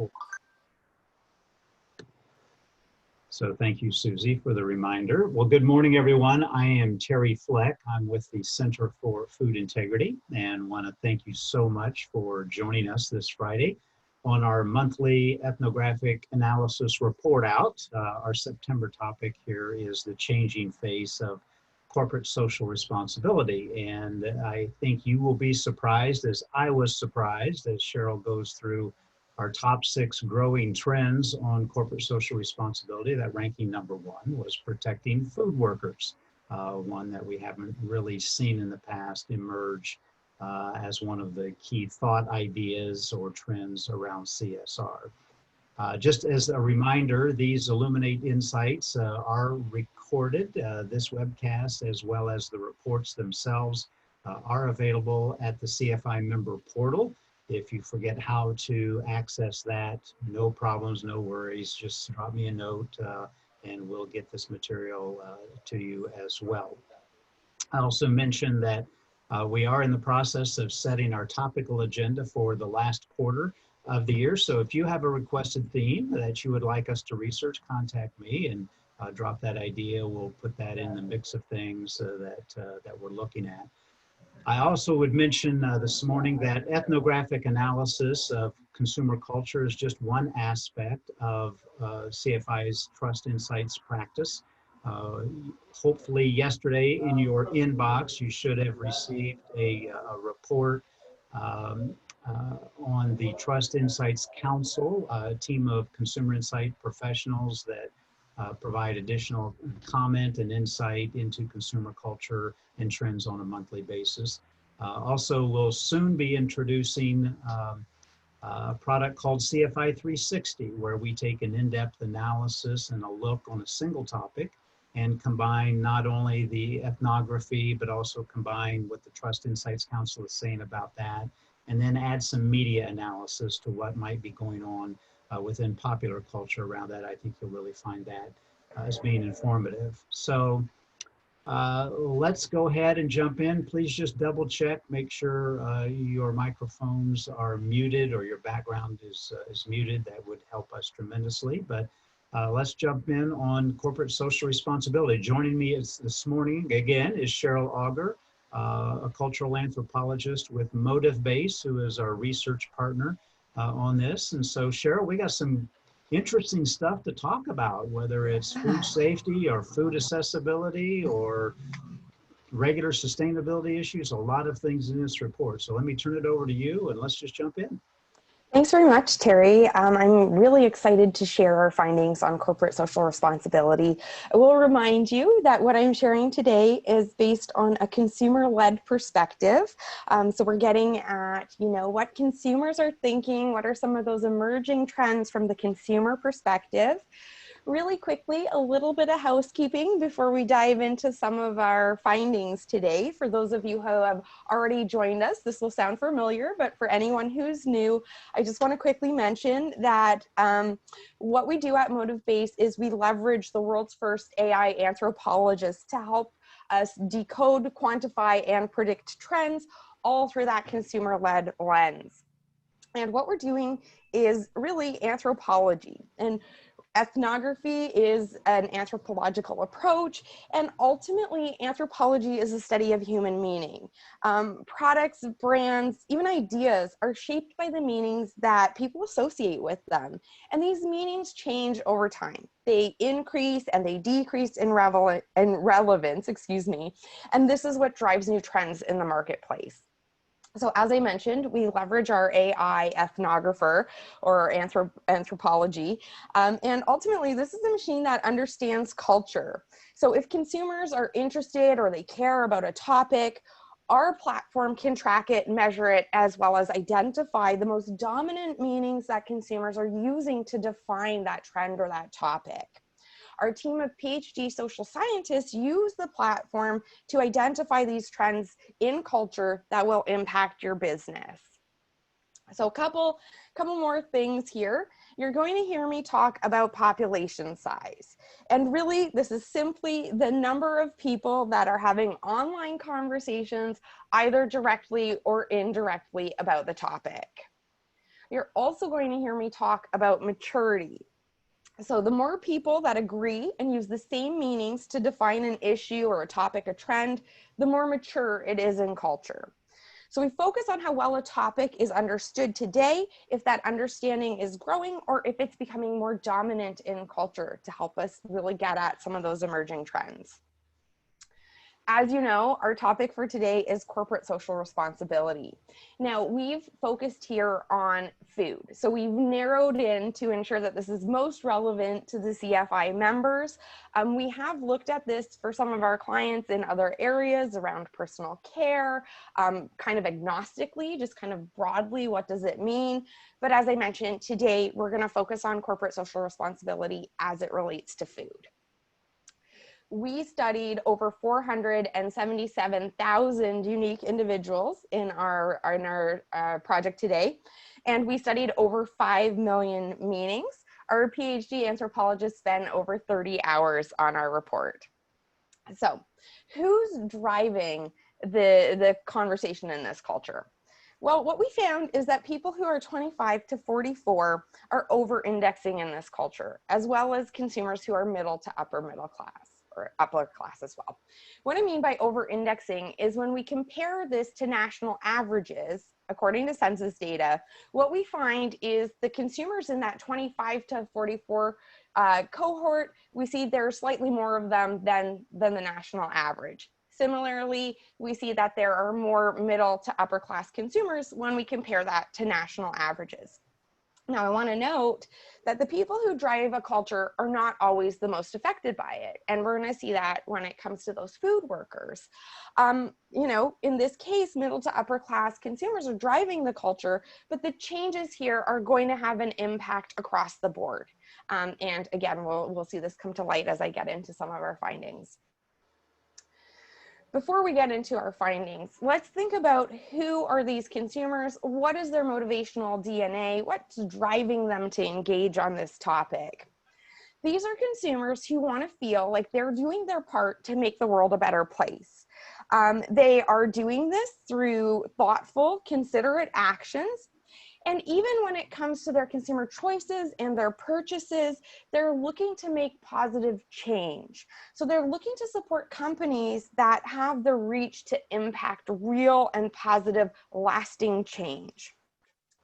report. So thank you, Susie, for the reminder. Well, good morning, everyone. I am Terry Fleck. I'm with the Center for Food Integrity and want to thank you so much for joining us this Friday on our monthly ethnographic analysis report out. Our September topic here is the changing face of corporate social responsibility. And I think you will be surprised, as I was surprised, as Cheryl goes through our top 6 growing trends on corporate social responsibility. That ranking number 1 was protecting food workers, one that we haven't really seen in the past emerge as one of the key thought ideas or trends around CSR. Just as a reminder, these Illuminate insights are recorded. This webcast, as well as the reports themselves, are available at the CFI member portal. If you forget how to access that, no problems, no worries. Just drop me a note and we'll get this material to you as well. I also mentioned that we are in the process of setting our topical agenda for the last quarter of the year. So if you have a requested theme that you would like us to research, contact me and drop that idea. We'll put that in the mix of things that we're looking at. I also would mention this morning that ethnographic analysis of consumer culture is just one aspect of CFI's Trust Insights practice. Hopefully yesterday in your inbox, you should have received a report on the Trust Insights Council, a team of consumer insight professionals that provide additional comment and insight into consumer culture and trends on a monthly basis. Also, we'll soon be introducing a product called CFI 360, where we take an in-depth analysis and a look on a single topic and combine not only the ethnography, but also combine what the Trust Insights Council is saying about that, and then add some media analysis to what might be going on within popular culture around that. I think you'll really find that as being informative. So let's go ahead and jump in. Please just double check, make sure your microphones are muted or your background is muted. That would help us tremendously. But let's jump in on corporate social responsibility. Joining me this morning again is Cheryl Auger, a cultural anthropologist with Motive Base, who is our research partner on this. And so Cheryl, we got some interesting stuff to talk about, whether it's food safety or food accessibility or regular sustainability issues, a lot of things in this report. So let me turn it over to you and let's just jump in. Thanks very much, Terry. I'm really excited to share our findings on corporate social responsibility. I will remind you that what I'm sharing today is based on a consumer-led perspective. So we're getting at, what consumers are thinking, what are some of those emerging trends from the consumer perspective. Really quickly, a little bit of housekeeping before we dive into some of our findings today. For those of you who have already joined us, this will sound familiar, but for anyone who's new, I just want to quickly mention that what we do at Motive Base is we leverage the world's first AI anthropologists to help us decode, quantify, and predict trends all through that consumer-led lens. And what we're doing is really anthropology. And ethnography is an anthropological approach, and ultimately anthropology is a study of human meaning. Products, brands, even ideas are shaped by the meanings that people associate with them. And these meanings change over time. They increase and they decrease in relevance, and this is what drives new trends in the marketplace. So as I mentioned, we leverage our AI ethnographer or anthropology. And ultimately, this is a machine that understands culture. So if consumers are interested or they care about a topic, our platform can track it, measure it, as well as identify the most dominant meanings that consumers are using to define that trend or that topic. Our team of PhD social scientists use the platform to identify these trends in culture that will impact your business. So a couple more things here. You're going to hear me talk about population size. And really, this is simply the number of people that are having online conversations, either directly or indirectly about the topic. You're also going to hear me talk about maturity. So the more people that agree and use the same meanings to define an issue or a topic, a trend, the more mature it is in culture. So we focus on how well a topic is understood today, if that understanding is growing, or if it's becoming more dominant in culture to help us really get at some of those emerging trends. As you know, our topic for today is corporate social responsibility. Now, we've focused here on food. So we've narrowed in to ensure that this is most relevant to the CFI members. We have looked at this for some of our clients in other areas around personal care, kind of agnostically, just kind of broadly, what does it mean? But as I mentioned, today we're going to focus on corporate social responsibility as it relates to food. We studied over 477,000 unique individuals in our project today, and we studied over 5 million meanings. Our PhD anthropologists spent over 30 hours on our report. So, who's driving the conversation in this culture? Well, what we found is that people who are 25 to 44 are over-indexing in this culture, as well as consumers who are middle to upper middle class, or upper class as well. What I mean by over-indexing is when we compare this to national averages, according to census data, what we find is the consumers in that 25 to 44 cohort, we see there's slightly more of them than the national average. Similarly, we see that there are more middle to upper class consumers when we compare that to national averages. Now, I want to note that the people who drive a culture are not always the most affected by it. And we're going to see that when it comes to those food workers. You know, in this case, middle to upper class consumers are driving the culture, but the changes here are going to have an impact across the board. And again, we'll see this come to light as I get into some of our findings. Before we get into our findings, let's think about who are these consumers, what is their motivational DNA, what's driving them to engage on this topic. These are consumers who want to feel like they're doing their part to make the world a better place. They are doing this through thoughtful, considerate actions. And even when it comes to their consumer choices and their purchases, they're looking to make positive change. So they're looking to support companies that have the reach to impact real and positive, lasting change.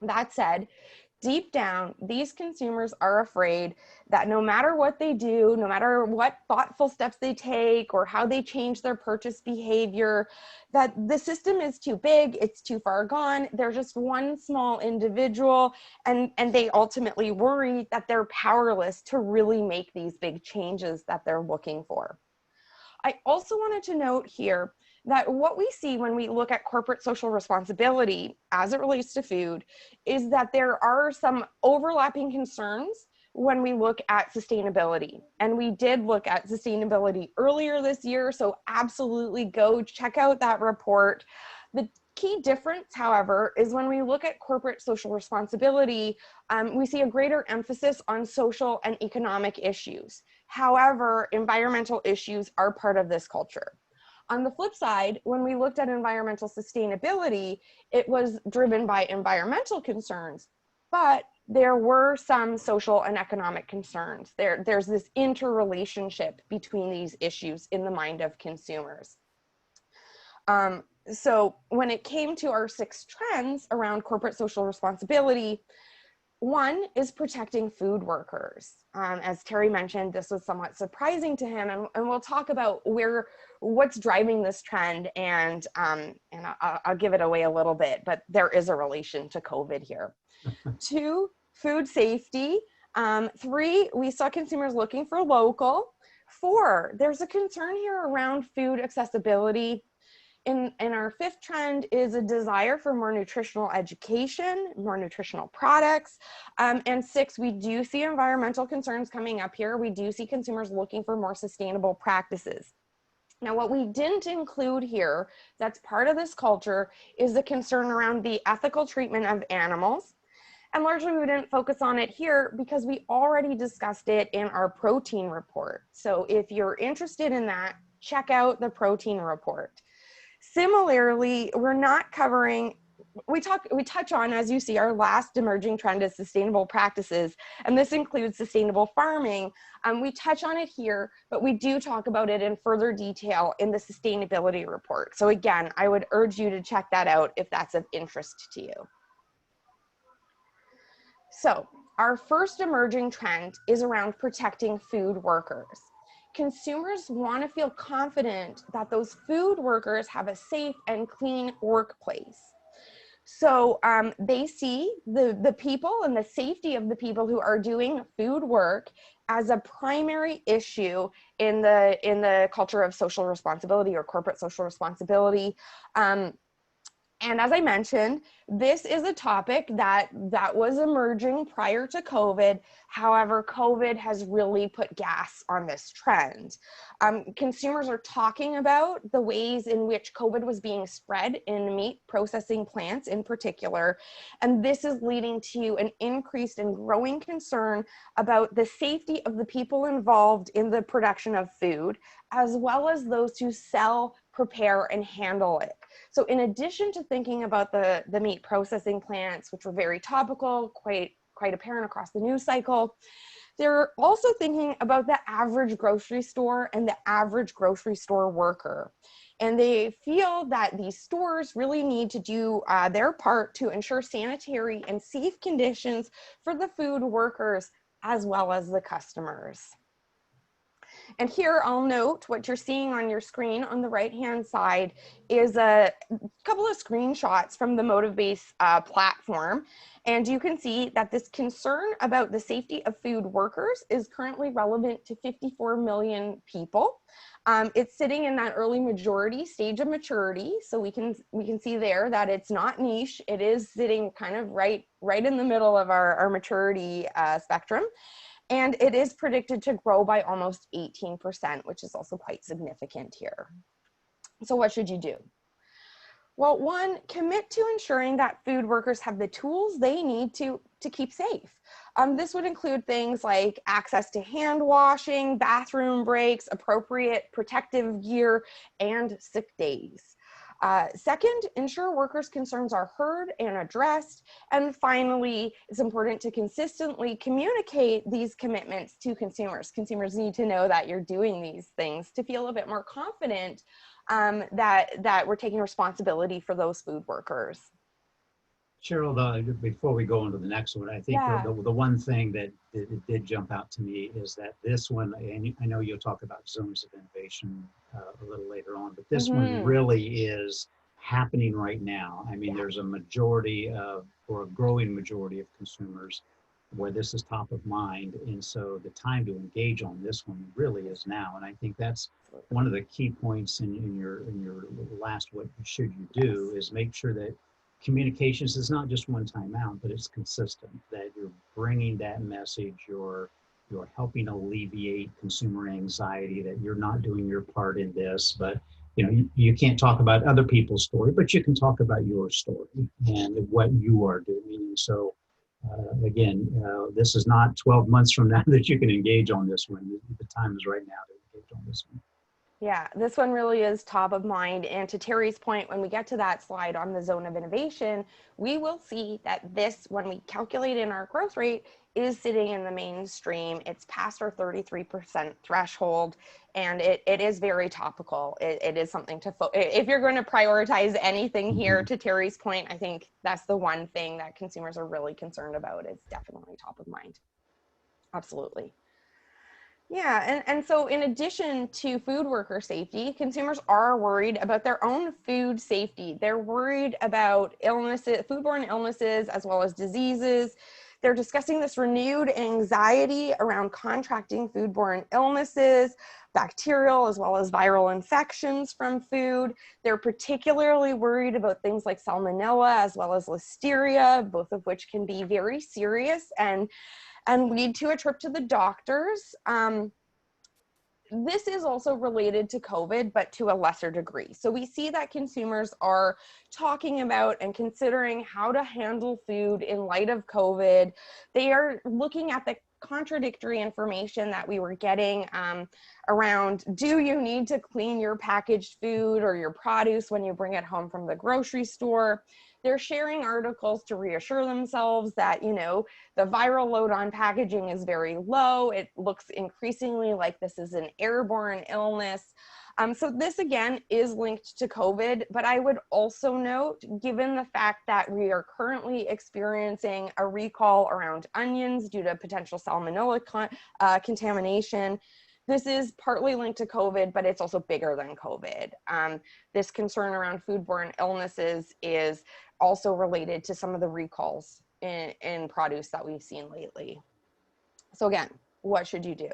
That said, deep down, these consumers are afraid that no matter what they do, no matter what thoughtful steps they take or how they change their purchase behavior, that the system is too big, it's too far gone, they're just one small individual, and they ultimately worry that they're powerless to really make these big changes that they're looking for. I also wanted to note here that what we see when we look at corporate social responsibility as it relates to food is that there are some overlapping concerns when we look at sustainability. And we did look at sustainability earlier this year, so absolutely go check out that report. The key difference, however, is when we look at corporate social responsibility, we see a greater emphasis on social and economic issues. However, environmental issues are part of this culture. On the flip side, when we looked at environmental sustainability, it was driven by environmental concerns, but there were some social and economic concerns. There's this interrelationship between these issues in the mind of consumers. So when it came to our 6 trends around corporate social responsibility, one is protecting food workers. As Terry mentioned, this was somewhat surprising to him, and we'll talk about what's driving this trend, and I'll give it away a little bit, but there is a relation to COVID here. 2, food safety. 3, we saw consumers looking for local. 4, there's a concern here around food accessibility. And our 5th trend is a desire for more nutritional education, more nutritional products. And 6, we do see environmental concerns coming up here. We do see consumers looking for more sustainable practices. Now, what we didn't include here that's part of this culture is the concern around the ethical treatment of animals. And largely we didn't focus on it here because we already discussed it in our protein report. So if you're interested in that, check out the protein report. Similarly, we're not covering we touch on, as you see, our last emerging trend is sustainable practices, and this includes sustainable farming. We touch on it here, but we do talk about it in further detail in the sustainability report. So again, I would urge you to check that out if that's of interest to you. So our first emerging trend is around protecting food workers. Consumers want to feel confident that those food workers have a safe and clean workplace. So they see the people and the safety of the people who are doing food work as a primary issue in the culture of social responsibility or corporate social responsibility. And as I mentioned, this is a topic that was emerging prior to COVID. However, COVID has really put gas on this trend. Consumers are talking about the ways in which COVID was being spread in meat processing plants in particular. And this is leading to an increased and growing concern about the safety of the people involved in the production of food, as well as those who sell, prepare, and handle it. So in addition to thinking about the meat processing plants, which were very topical, quite apparent across the news cycle, they're also thinking about the average grocery store and the average grocery store worker. And they feel that these stores really need to do their part to ensure sanitary and safe conditions for the food workers as well as the customers. And here I'll note what you're seeing on your screen on the right-hand side is a couple of screenshots from the MotiveBase platform. And you can see that this concern about the safety of food workers is currently relevant to 54 million people. It's sitting in that early majority stage of maturity. So we can see there that it's not niche. It is sitting kind of right in the middle of our maturity spectrum. And it is predicted to grow by almost 18%, which is also quite significant here. So what should you do? Well, one, commit to ensuring that food workers have the tools they need to keep safe. This would include things like access to hand washing, bathroom breaks, appropriate protective gear, and sick days. Second, ensure workers' concerns are heard and addressed. And finally, it's important to consistently communicate these commitments to consumers. Consumers need to know that you're doing these things to feel a bit more confident that we're taking responsibility for those food workers. Cheryl, before we go on to the next one, I think the one thing that it did jump out to me is that this one, and I know you'll talk about zones of innovation a little later on, but this one really is happening right now. I mean, there's a majority of, or a growing majority of consumers where this is top of mind. And so the time to engage on this one really is now. And I think that's one of the key points in your last, what should you do, is make sure that communications is not just one time out, but it's consistent, that you're bringing that message, you're helping alleviate consumer anxiety, that you're not doing your part in this, but you can't talk about other people's story, but you can talk about your story and what you are doing. And so again, this is not 12 months from now that you can engage on this one. The time is right now to engage on this one. Yeah, this one really is top of mind. And to Terry's point, when we get to that slide on the zone of innovation, we will see that this, when we calculate in our growth rate, is sitting in the mainstream. It's past our 33% threshold, and it is very topical. It is something to, if you're going to prioritize anything here, to Terry's point, I think that's the one thing that consumers are really concerned about. It's definitely top of mind. Absolutely. Yeah, and so in addition to food worker safety, consumers are worried about their own food safety. They're worried about illnesses, foodborne illnesses, as well as diseases. They're discussing this renewed anxiety around contracting foodborne illnesses, bacterial as well as viral infections from food. They're particularly worried about things like salmonella as well as listeria, both of which can be very serious and lead to a trip to the doctors. This is also related to COVID, but to a lesser degree. So we see that consumers are talking about and considering how to handle food in light of COVID. They are looking at the contradictory information that we were getting around, do you need to clean your packaged food or your produce when you bring it home from the grocery store? they're sharing articles to reassure themselves that, you know, the viral load on packaging is very low. It looks increasingly like this is an airborne illness. So this again is linked to COVID, but I would also note, given the fact that we are currently experiencing a recall around onions due to potential salmonella contamination, this is partly linked to COVID, but it's also bigger than COVID. This concern around foodborne illnesses is also related to some of the recalls in produce that we've seen lately. So again, what should you do?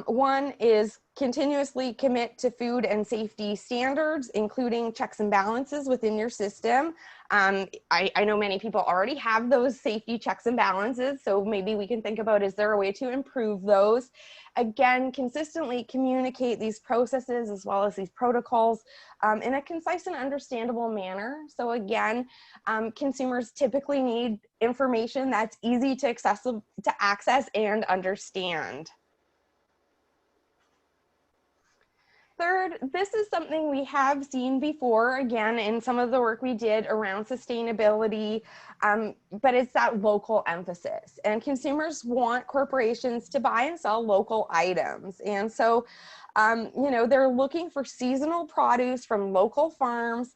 One is continuously commit to food and safety standards, including checks and balances within your system. I know many people already have those safety checks and balances, so maybe we can think about, is there a way to improve those? Again, consistently communicate these processes as well as these protocols in a concise and understandable manner. So again, consumers typically need information that's easy to access and understand. Third, this is something we have seen before, again, in some of the work we did around sustainability, but it's that local emphasis. And consumers want corporations to buy and sell local items. And so, you know, they're looking for seasonal produce from local farms.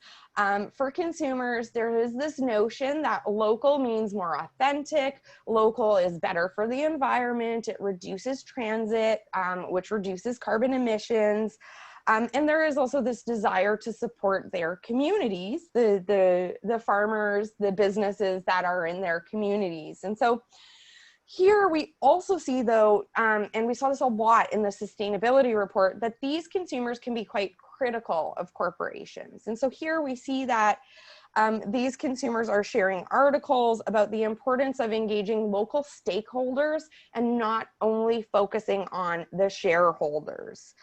For consumers, there is this notion that local means more authentic, local is better for the environment, it reduces transit, which reduces carbon emissions. And there is also this desire to support their communities, the farmers, the businesses that are in their communities. And so here we also see, though, and we saw this a lot in the sustainability report, that these consumers can be quite critical of corporations. And so here we see that these consumers are sharing articles about the importance of engaging local stakeholders and not only focusing on the shareholders.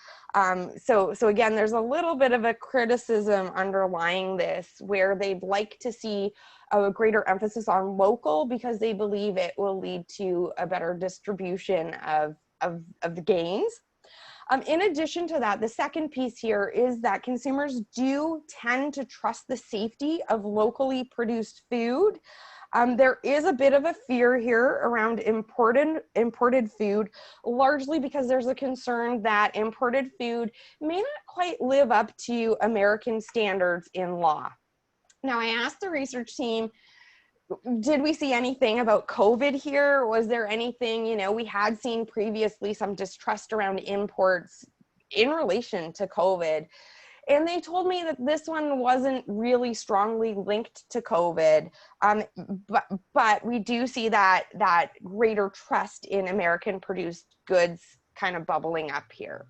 So again, there's a little bit of a criticism underlying this, where they'd like to see a greater emphasis on local because they believe it will lead to a better distribution of the gains. In addition to that, the second piece here is that consumers do tend to trust the safety of locally produced food. There is a bit of a fear here around imported food, largely because there's a concern that imported food may not quite live up to American standards in law. Now, I asked the research team, did we see anything about COVID here? Was there anything, you know, we had seen previously some distrust around imports in relation to COVID. And they told me that this one wasn't really strongly linked to COVID, but we do see that greater trust in American produced goods kind of bubbling up here.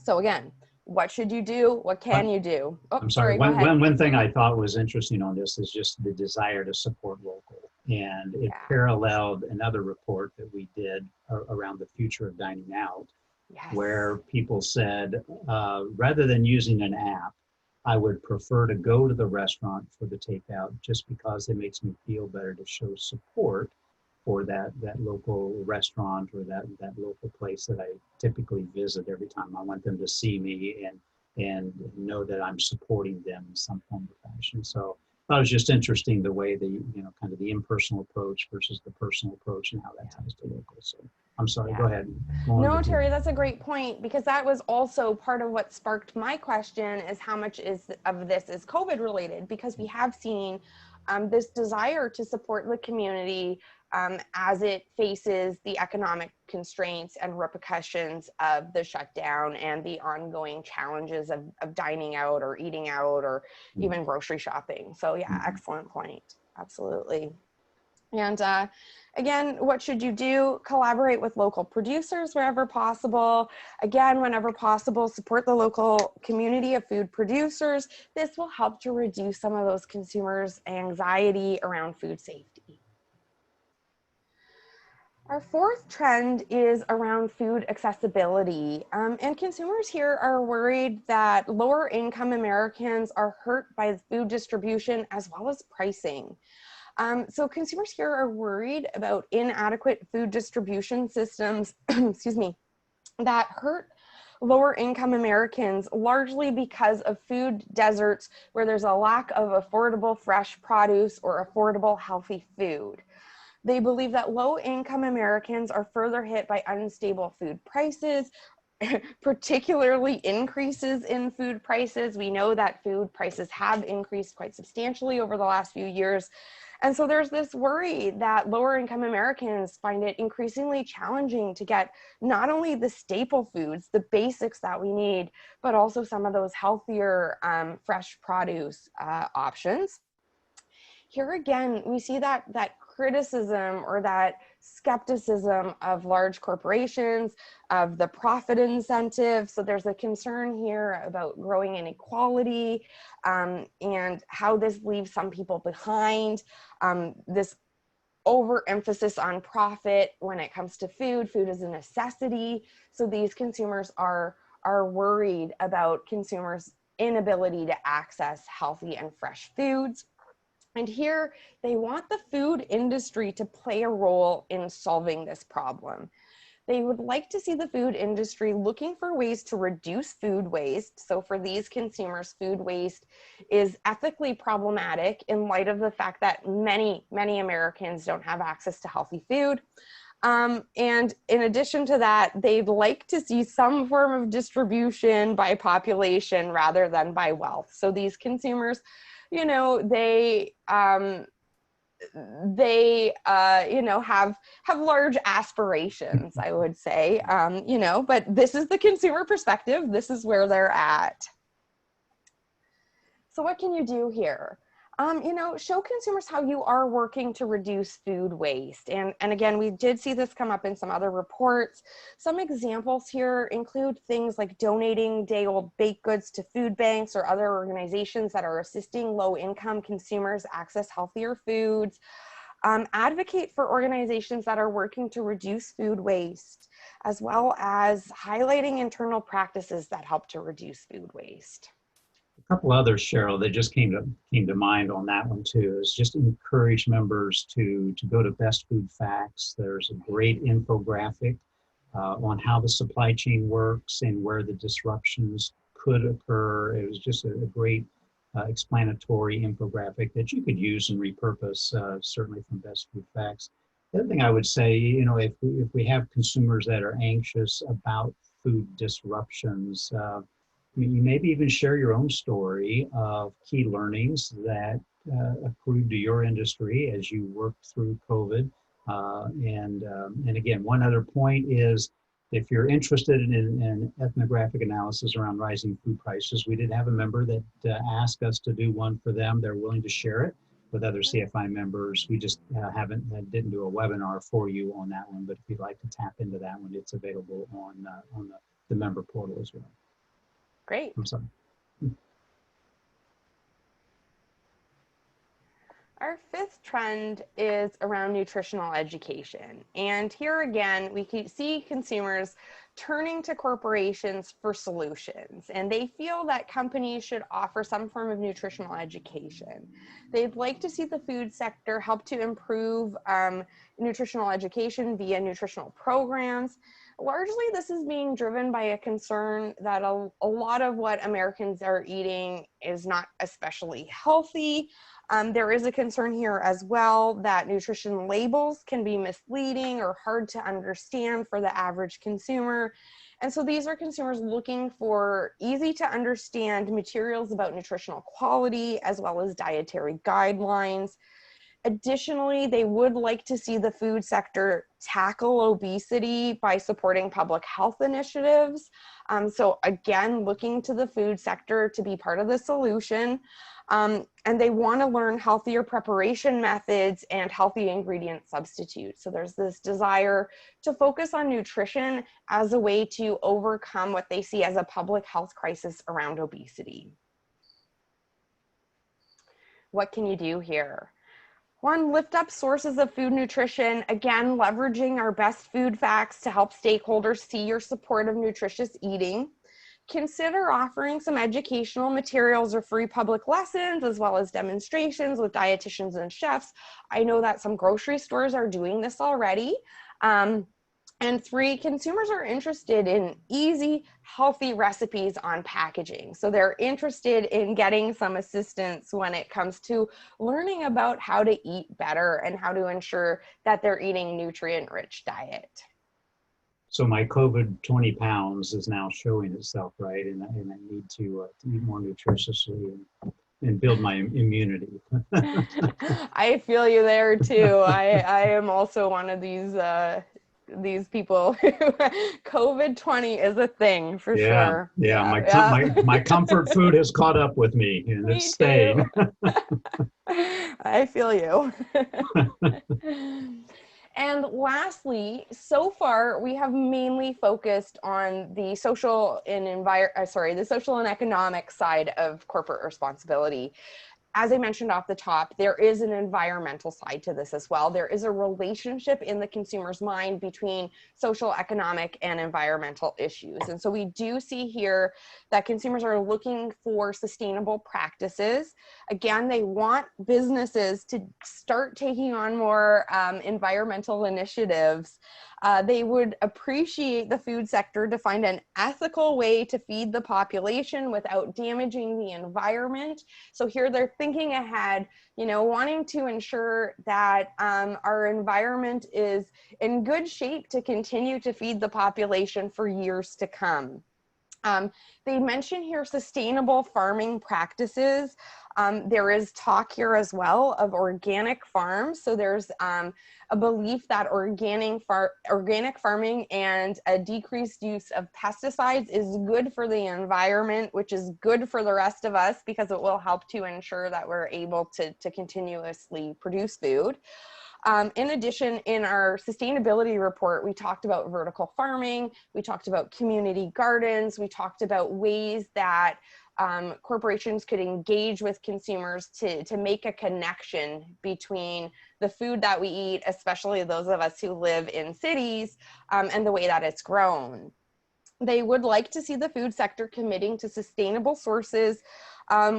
So again, what should you do? What can you do? Oh, I'm sorry. go ahead. One thing I thought was interesting on this is just the desire to support local. And it paralleled another report that we did around the future of dining out, where people said, rather than using an app, I would prefer to go to the restaurant for the takeout just because it makes me feel better to show support for that local restaurant or that local place that I typically visit every time. I want them to see me and know that I'm supporting them in some form or fashion. So I thought it was just interesting the way kind of the impersonal approach versus the personal approach and how that ties to local. So I'm sorry, go ahead. No, Terry, that's a great point, because that was also part of what sparked my question, is how much of this is COVID related, because we have seen this desire to support the community as it faces the economic constraints and repercussions of the shutdown and the ongoing challenges of dining out or eating out or even grocery shopping. So yeah, excellent point. Absolutely. And again, what should you do? Collaborate with local producers wherever possible. Again, whenever possible, support the local community of food producers. This will help to reduce some of those consumers' anxiety around food safety. Our fourth trend is around food accessibility. And consumers here are worried that lower income Americans are hurt by food distribution as well as pricing. So consumers here are worried about inadequate food distribution systems, excuse me, that hurt lower income Americans, largely because of food deserts where there's a lack of affordable fresh produce or affordable healthy food. They believe that low-income Americans are further hit by unstable food prices, particularly increases in food prices. We know that food prices have increased quite substantially over the last few years. And so there's this worry that lower-income Americans find it increasingly challenging to get not only the staple foods, the basics that we need, but also some of those healthier fresh produce options. Here again, we see that criticism or that skepticism of large corporations, of the profit incentive. So there's a concern here about growing inequality and how this leaves some people behind. This overemphasis on profit when it comes to food. Food is a necessity. So these consumers are worried about consumers' inability to access healthy and fresh foods. And here they want the food industry to play a role in solving this problem. They would like to see the food industry looking for ways to reduce food waste. So for these consumers, food waste is ethically problematic in light of the fact that many Americans don't have access to healthy food. And in addition to that, they'd like to see some form of distribution by population rather than by wealth. So these consumers, you know, they you know, have large aspirations, I would say, you know, but this is the consumer perspective. This is where they're at. So what can you do here? You know, show consumers how you are working to reduce food waste. And again, we did see this come up in some other reports. Some examples here include things like donating day-old baked goods to food banks or other organizations that are assisting low-income consumers access healthier foods. Advocate for organizations that are working to reduce food waste, as well as highlighting internal practices that help to reduce food waste. A couple others, Cheryl, that just came to mind on that one too, is just encourage members to go to Best Food Facts. There's a great infographic on how the supply chain works and where the disruptions could occur. It was just a great explanatory infographic that you could use and repurpose, certainly from Best Food Facts. The other thing I would say, you know, if we have consumers that are anxious about food disruptions, you maybe even share your own story of key learnings that accrued to your industry as you worked through COVID. And again, one other point is, if you're interested in ethnographic analysis around rising food prices, we did have a member that asked us to do one for them. They're willing to share it with other CFI members. We just didn't do a webinar for you on that one, but if you'd like to tap into that one, it's available on the member portal as well. Great. I'm sorry. Our fifth trend is around nutritional education. And here again, we can see consumers turning to corporations for solutions, and they feel that companies should offer some form of nutritional education. They'd like to see the food sector help to improve nutritional education via nutritional programs. Largely, this is being driven by a concern that a lot of what Americans are eating is not especially healthy. There is a concern here as well that nutrition labels can be misleading or hard to understand for the average consumer. And so these are consumers looking for easy to understand materials about nutritional quality as well as dietary guidelines. Additionally, they would like to see the food sector tackle obesity by supporting public health initiatives. So again, looking to the food sector to be part of the solution. And they want to learn healthier preparation methods and healthy ingredient substitutes. So there's this desire to focus on nutrition as a way to overcome what they see as a public health crisis around obesity. What can you do here? One, lift up sources of food nutrition, again, leveraging our best food facts to help stakeholders see your support of nutritious eating. Consider offering some educational materials or free public lessons, as well as demonstrations with dietitians and chefs. I know that some grocery stores are doing this already. And 3, consumers are interested in easy, healthy recipes on packaging. So they're interested in getting some assistance when it comes to learning about how to eat better and how to ensure that they're eating nutrient-rich diet. So my COVID 20 pounds is now showing itself, right? And I need to eat more nutritiously and build my immunity. I feel you there too. I am also one of these people who COVID-20 is a thing for Yeah, sure. yeah. Yeah. My comfort food has caught up with me, and it's Me too. staying. I feel you. And lastly, so far we have mainly focused on the social and the social and economic side of corporate responsibility. As I mentioned off the top, there is an environmental side to this as well. There is a relationship in the consumer's mind between social, economic, and environmental issues. And so we do see here that consumers are looking for sustainable practices. Again, they want businesses to start taking on more environmental initiatives. They would appreciate the food sector to find an ethical way to feed the population without damaging the environment. So here they're thinking ahead, wanting to ensure that our environment is in good shape to continue to feed the population for years to come. They mention here sustainable farming practices. There is talk here as well of organic farms. So there's a belief that organic farming and a decreased use of pesticides is good for the environment, which is good for the rest of us because it will help to ensure that we're able to continuously produce food. In addition, in our sustainability report, we talked about vertical farming, we talked about community gardens, we talked about ways that corporations could engage with consumers to make a connection between the food that we eat, especially those of us who live in cities, and the way that it's grown. They would like to see the food sector committing to sustainable sources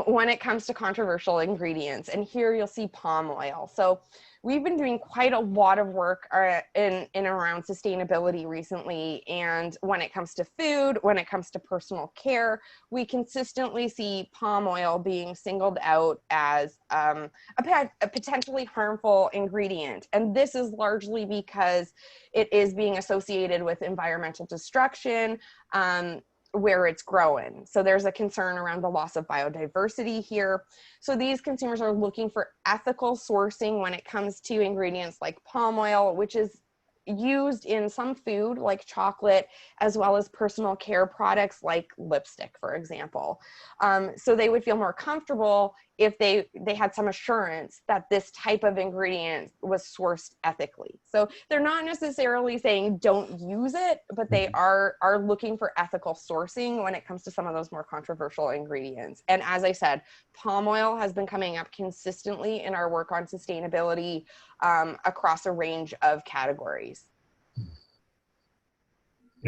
when it comes to controversial ingredients. And here you'll see palm oil. So we've been doing quite a lot of work in and around sustainability recently. And when it comes to food, when it comes to personal care, we consistently see palm oil being singled out as a potentially harmful ingredient. And this is largely because it is being associated with environmental destruction, where it's growing. So there's a concern around the loss of biodiversity here. So these consumers are looking for ethical sourcing when it comes to ingredients like palm oil, which is used in some food like chocolate, as well as personal care products like lipstick, for example. So they would feel more comfortable if they had some assurance that this type of ingredient was sourced ethically. So they're not necessarily saying don't use it, but they are looking for ethical sourcing when it comes to some of those more controversial ingredients. And as I said, palm oil has been coming up consistently in our work on sustainability across a range of categories.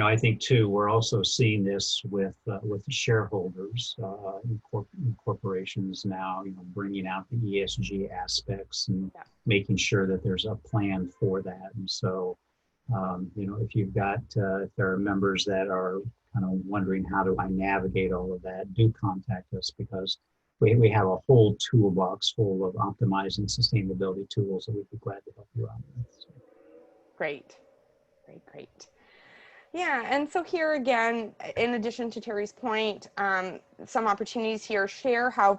I think too, we're also seeing this with the shareholders in corporations now, bringing out the ESG aspects and making sure that there's a plan for that. And so, if you've got, if there are members that are kind of wondering, how do I navigate all of that, do contact us, because we have a whole toolbox full of optimizing sustainability tools that we'd be glad to help you out with. So. Great. Yeah, and so here again, in addition to Terry's point, some opportunities here: share how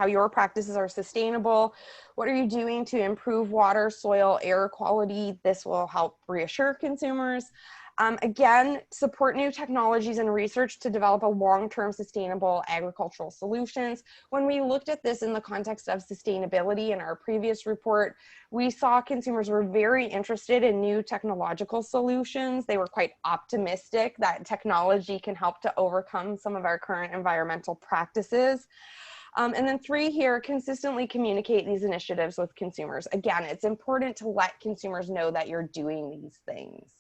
your practices are sustainable. What are you doing to improve water, soil, air quality? This will help reassure consumers. Again, support new technologies and research to develop a long-term sustainable agricultural solutions. When we looked at this in the context of sustainability in our previous report, we saw consumers were very interested in new technological solutions. They were quite optimistic that technology can help to overcome some of our current environmental practices. And then 3 here, consistently communicate these initiatives with consumers. Again, it's important to let consumers know that you're doing these things.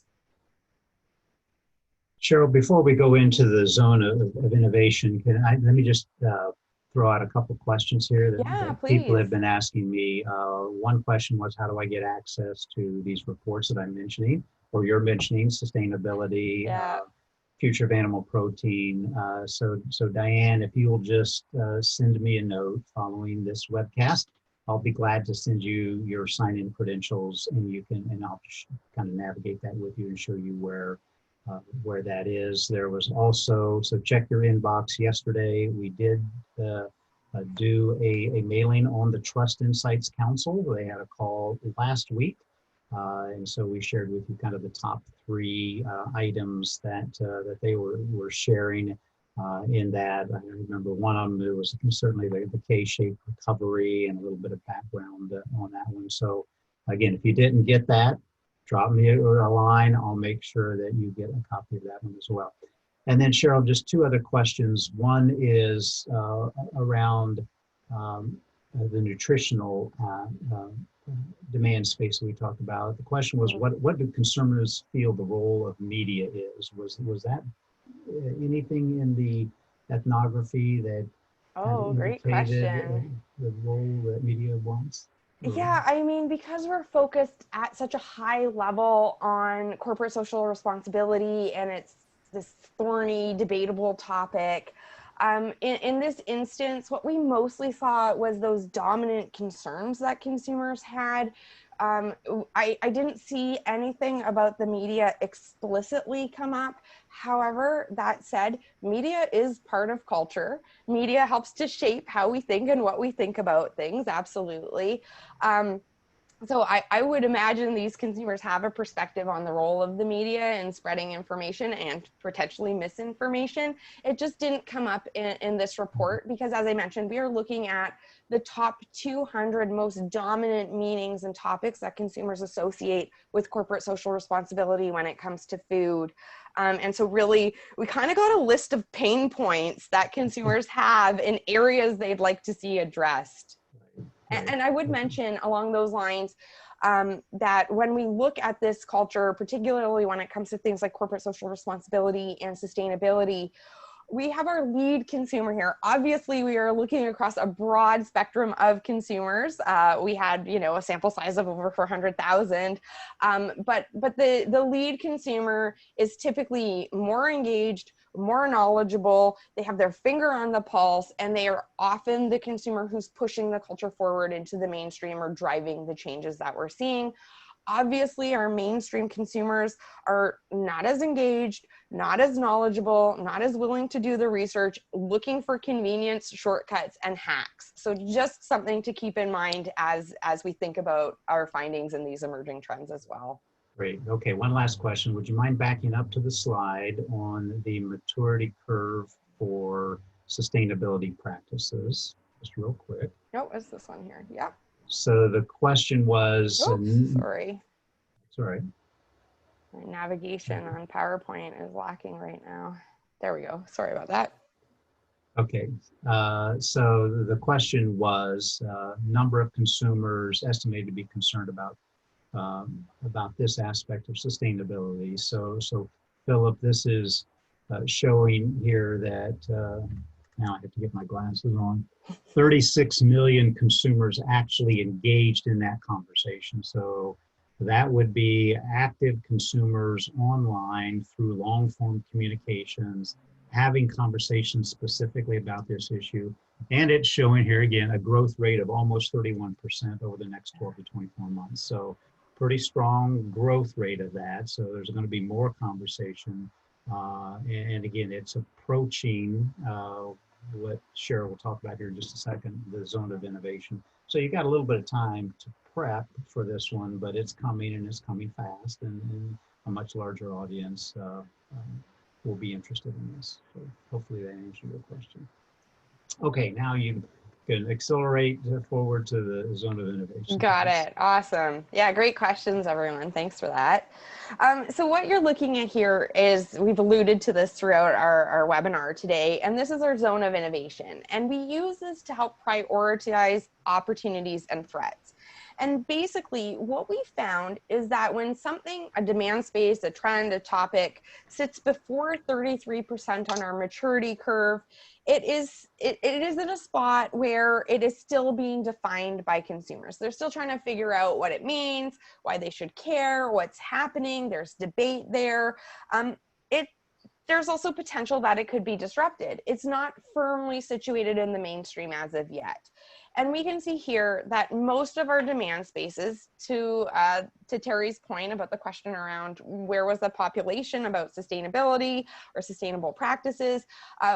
Cheryl, before we go into the zone of innovation, let me just throw out a couple questions here that people have been asking me. One question was, how do I get access to these reports that I'm mentioning? or you're mentioning sustainability, Yeah. future of animal protein. So Diane, if you will just send me a note following this webcast, I'll be glad to send you your sign-in credentials, and I'll kind of navigate that with you and show you where that is. There was also, so check your inbox yesterday. We did do a mailing on the Trust Insights Council. They had a call last week. And so we shared with you kind of the top three items that they were sharing in that. I remember one of them, it was certainly the K-shaped recovery and a little bit of background on that one. So again, if you didn't get that, drop me a line. I'll make sure that you get a copy of that one as well. And then Cheryl, just two other questions. One is around the nutritional demand space that we talked about. The question was, what do consumers feel the role of media is? Was that anything in the ethnography that Great indicated question. the role that media wants? Yeah, I mean, because we're focused at such a high level on corporate social responsibility and it's this thorny, debatable topic, in this instance, what we mostly saw was those dominant concerns that consumers had. I didn't see anything about the media explicitly come up. However, that said, media is part of culture. Media helps to shape how we think and what we think about things, absolutely. So I would imagine these consumers have a perspective on the role of the media in spreading information and potentially misinformation. It just didn't come up in this report because, as I mentioned, we are looking at the top 200 most dominant meanings and topics that consumers associate with corporate social responsibility when it comes to food. And so really, we kind of got a list of pain points that consumers have in areas they'd like to see addressed. And I would mention along those lines that when we look at this culture, particularly when it comes to things like corporate social responsibility and sustainability, we have our lead consumer here. Obviously, we are looking across a broad spectrum of consumers. We had, a sample size of over 400,000, but the lead consumer is typically more engaged, more knowledgeable, they have their finger on the pulse, and they are often the consumer who's pushing the culture forward into the mainstream or driving the changes that we're seeing. Obviously, our mainstream consumers are not as engaged, not as knowledgeable, not as willing to do the research, looking for convenience, shortcuts, and hacks. So just something to keep in mind as we think about our findings in these emerging trends as well. Great. Okay, one last question. Would you mind backing up to the slide on the maturity curve for sustainability practices? Just real quick. Oh, it's this one here. Yeah. So the question was... Sorry. Sorry. My navigation on PowerPoint is lacking right now. There we go. Sorry about that. Okay. So the question was number of consumers estimated to be concerned about this aspect of sustainability. So Philip, this is showing here that, now I have to get my glasses on, 36 million consumers actually engaged in that conversation. So that would be active consumers online through long form communications, having conversations specifically about this issue. And it's showing here again a growth rate of almost 31% over the next 12 to 24 months. So pretty strong growth rate of that. So there's going to be more conversation. And again, it's approaching what Cheryl will talk about here in just a second, the zone of innovation. So you got a little bit of time to prep for this one, but it's coming and it's coming fast, and a much larger audience will be interested in this. So hopefully that answers your question. Okay, now you can accelerate forward to the zone of innovation. Got it. Awesome. Yeah, great questions, everyone. Thanks for that. So what you're looking at here is, we've alluded to this throughout our webinar today, and this is our zone of innovation. And we use this to help prioritize opportunities and threats. And basically what we found is that when something, a demand space, a trend, a topic, sits before 33% on our maturity curve, it is in a spot where it is still being defined by consumers. They're still trying to figure out what it means, why they should care, what's happening. There's debate there. It There's also potential that it could be disrupted. It's not firmly situated in the mainstream as of yet. And we can see here that most of our demand spaces, to Terry's point about the question around where was the population about sustainability or sustainable practices,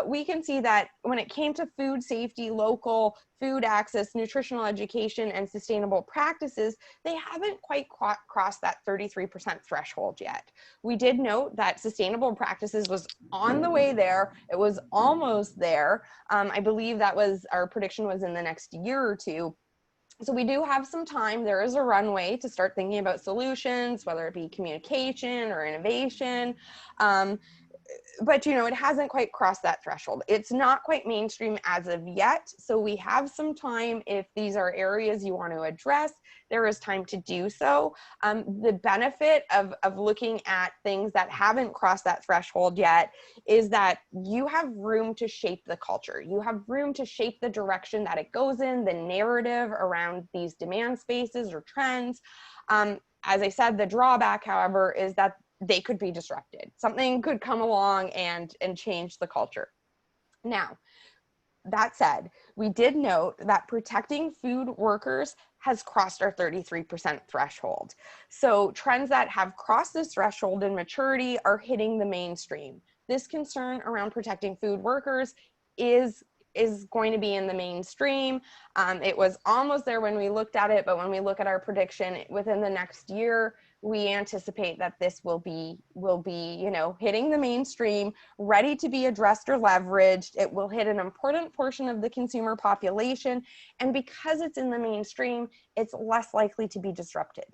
we can see that when it came to food safety, local food access, nutritional education, and sustainable practices, they haven't quite crossed that 33% threshold yet. We did note that sustainable practices was on the way there. It was almost there. I believe that was, our prediction was in the next year or two. So we do have some time. There is a runway to start thinking about solutions, whether it be communication or innovation. But it hasn't quite crossed that threshold. It's not quite mainstream as of yet. So we have some time. If these are areas you want to address, there is time to do so. The benefit of looking at things that haven't crossed that threshold yet is that you have room to shape the culture. You have room to shape the direction that it goes in, the narrative around these demand spaces or trends. As I said, the drawback, however, is that they could be disrupted. Something could come along and change the culture. Now, that said, we did note that protecting food workers has crossed our 33% threshold. So trends that have crossed this threshold in maturity are hitting the mainstream. This concern around protecting food workers is going to be in the mainstream. It was almost there when we looked at it, but when we look at our prediction within the next year, we anticipate that this will be hitting the mainstream, ready to be addressed or leveraged. It will hit an important portion of the consumer population, and because it's in the mainstream, it's less likely to be disrupted.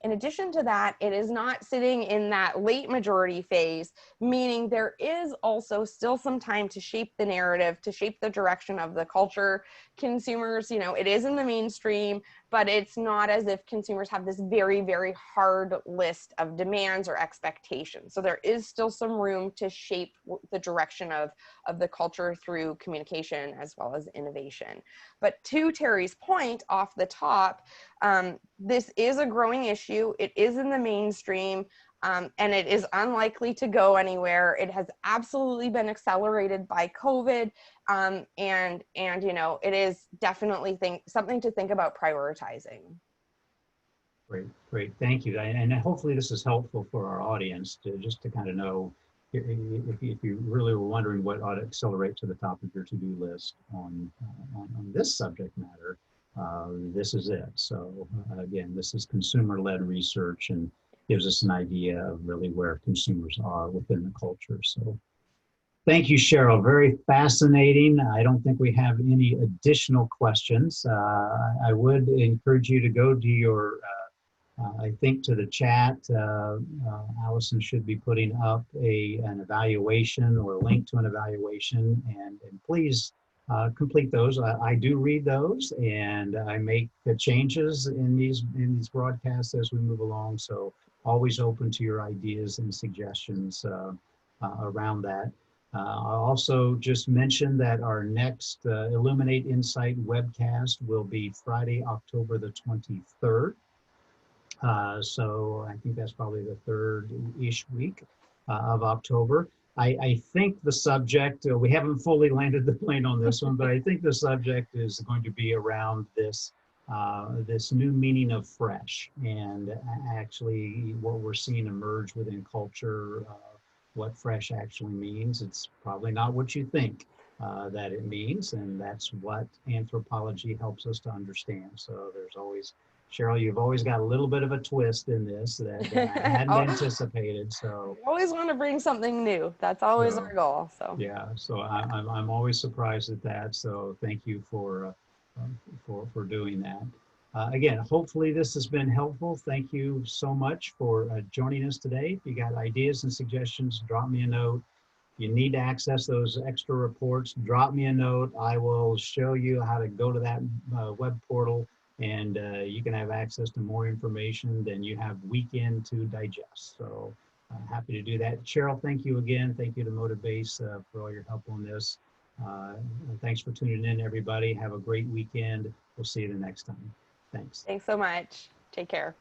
In addition to that, it is not sitting in that late majority phase, meaning there is also still some time to shape the narrative, to shape the direction of the culture. Consumers, it is in the mainstream, but it's not as if consumers have this very, very hard list of demands or expectations. So there is still some room to shape the direction of the culture through communication as well as innovation. But to Terry's point off the top, this is a growing issue. It is in the mainstream, and it is unlikely to go anywhere. It has absolutely been accelerated by COVID, and it is definitely something to think about prioritizing. Great, thank you. And hopefully this is helpful for our audience just to kind of know if you really were wondering what ought to accelerate to the top of your to-do list on this subject matter. This is it. So again, this is consumer-led research and gives us an idea of really where consumers are within the culture. So thank you, Cheryl. Very fascinating. I don't think we have any additional questions. I would encourage you to go to your, I think to the chat, Allison should be putting up an evaluation or a link to an evaluation, and please complete those. I do read those, and I make the changes in these broadcasts as we move along. So always open to your ideas and suggestions around that. I'll also just mention that our next Illuminate Insight webcast will be Friday, October the 23rd. So I think that's probably the third-ish week of October. I think the subject, we haven't fully landed the plane on this one, but I think the subject is going to be around this new meaning of fresh, and actually what we're seeing emerge within culture, what fresh actually means. It's probably not what you think that it means, and that's what anthropology helps us to understand. So there's always, Cheryl, you've always got a little bit of a twist in this that I hadn't anticipated. So always want to bring something new. That's always our goal. So yeah, so I'm always surprised at that. So thank you for doing that. Again, hopefully this has been helpful. Thank you so much for joining us today. If you got ideas and suggestions, drop me a note. If you need to access those extra reports, drop me a note. I will show you how to go to that web portal, and you can have access to more information than you have weekend to digest. So happy to do that. Cheryl, thank you again. Thank you to Motivase for all your help on this. Thanks for tuning in, everybody. Have a great weekend. We'll see you the next time. Thanks. Thanks so much. Take care.